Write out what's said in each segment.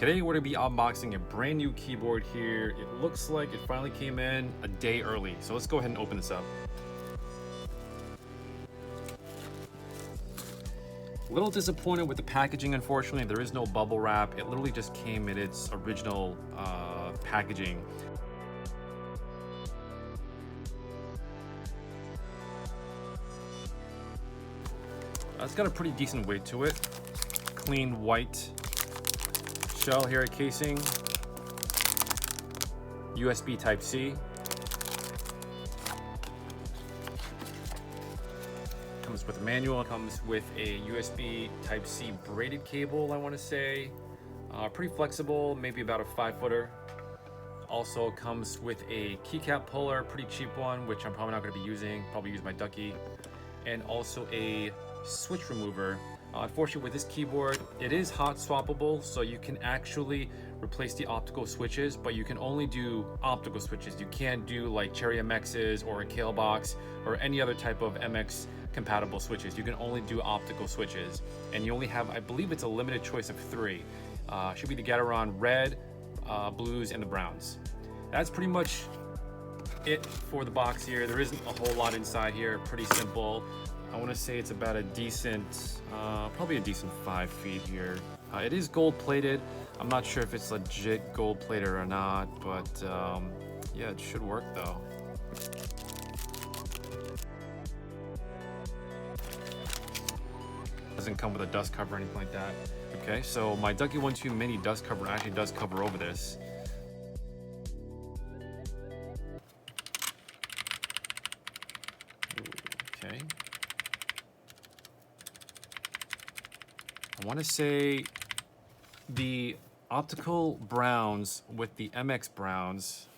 Today we're going to be unboxing a brand new keyboard here. It looks like it finally came in a day early. So let's go ahead and open this up. A little disappointed with the packaging, unfortunately. There is no bubble wrap. It literally just came in its original packaging. It's got a pretty decent weight to it. Clean white shell here, casing. USB Type-C. Comes with a manual. Comes with a USB Type-C braided cable, I want to say. Pretty flexible, maybe about a 5-footer. Also comes with a keycap puller, pretty cheap one, which I'm probably not going to be using. Probably use my ducky. And also a switch remover. Unfortunately, with this keyboard, it is hot swappable, so you can actually replace the optical switches, but you can only do optical switches. You can't do like Cherry MXs or a Kalebox or any other type of MX compatible switches. You can only do optical switches, and you only have, I believe it's a limited choice of 3. Should be the Gateron red, blues, and the browns. That's pretty much it for the box here. There isn't a whole lot inside here. Pretty simple. I want to say it's about a decent, probably a decent 5 feet here. It is gold plated. I'm not sure if it's legit gold plated or not, but yeah, it should work though. Doesn't come with a dust cover or anything like that. Okay, so my Ducky 1-2 Mini dust cover actually does cover over this. Okay. I want to say the optical browns with the MX browns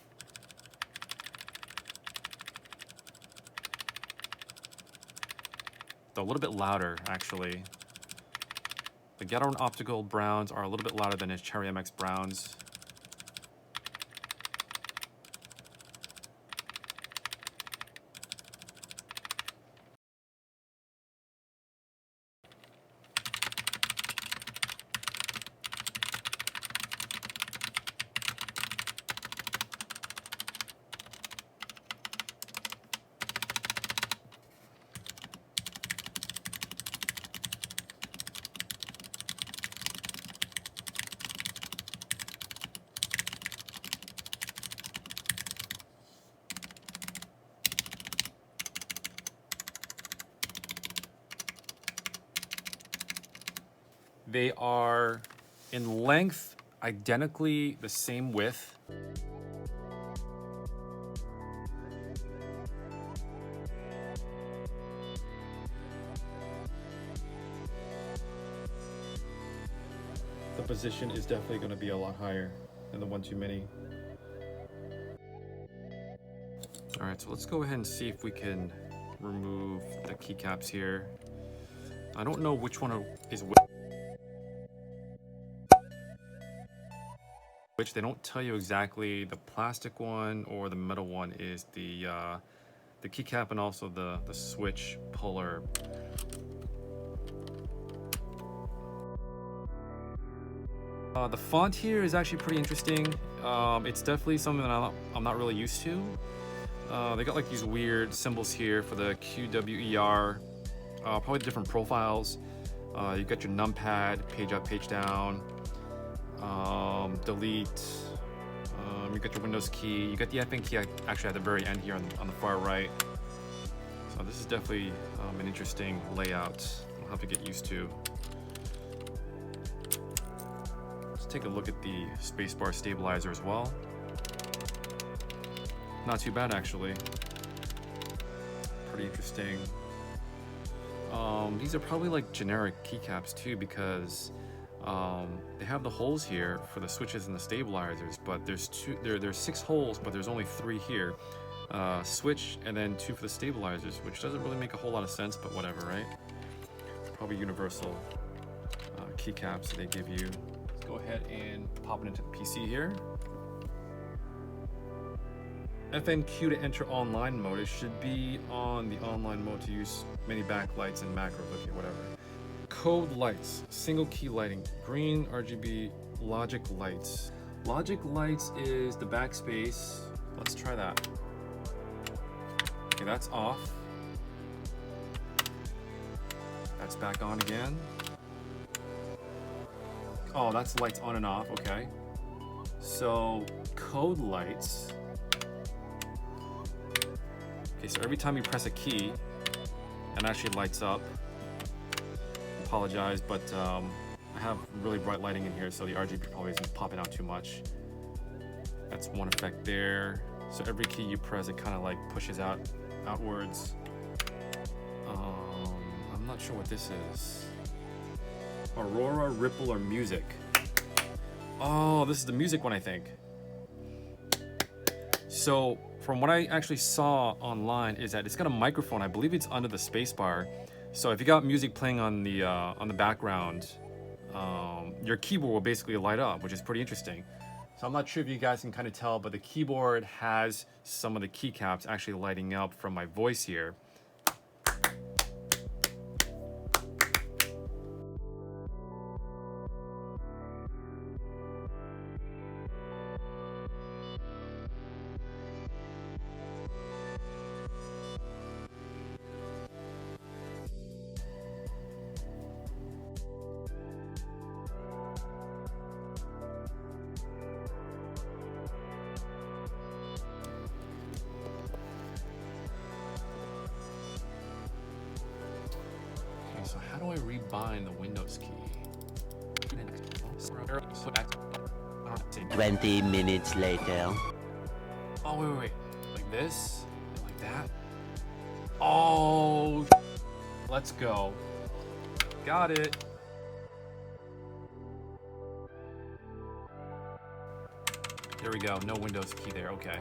they're a little bit louder actually. The Gateron optical browns are a little bit louder than his Cherry MX browns. They are in length identically the same width. The position is definitely going to be a lot higher than the 1-2 Mini. All right, so let's go ahead and see if we can remove the keycaps here. I don't know which one is which. They don't tell you exactly. The plastic one or the metal one is the keycap, and also the switch puller. The font here is actually pretty interesting. It's definitely something that I'm not really used to. They got like these weird symbols here for the QWER, probably different profiles. You got your numpad, page up, page down. Delete, you got your Windows key, you got the FN key actually at the very end here on the far right. So this is definitely an interesting layout I'll have to get used to. Let's take a look at the spacebar stabilizer as well. Not too bad actually. Pretty interesting. These are probably like generic keycaps too, because they have the holes here for the switches and the stabilizers, but there's 6 holes, but there's only 3 here. Switch and then 2 for the stabilizers, which doesn't really make a whole lot of sense, but whatever, right? Probably universal keycaps that they give you. Let's go ahead and pop it into the PC here. FNQ to enter online mode. It should be on the online mode to use many backlights and macros, okay, whatever. Code lights, single key lighting, green, RGB, logic lights. Logic lights is the backspace. Let's try that. Okay, that's off. That's back on again. Oh, that's lights on and off, okay. So, code lights. Okay, so every time you press a key, it actually lights up. Apologize, but I have really bright lighting in here, so the RGB probably isn't popping out too much. That's one effect there. So every key you press, it kind of like pushes outwards. I'm not sure what this is. Aurora, ripple, or music. Oh, this is the music one, I think. So from what I actually saw online is that it's got a microphone. I believe it's under the spacebar. So if you got music playing on the background, your keyboard will basically light up, which is pretty interesting. So I'm not sure if you guys can kind of tell, but the keyboard has some of the keycaps actually lighting up from my voice here. So how do I rebind the Windows key? 20 minutes later. Oh, wait. Like this? Like that? Oh, let's go. Got it. There we go. No Windows key there. Okay.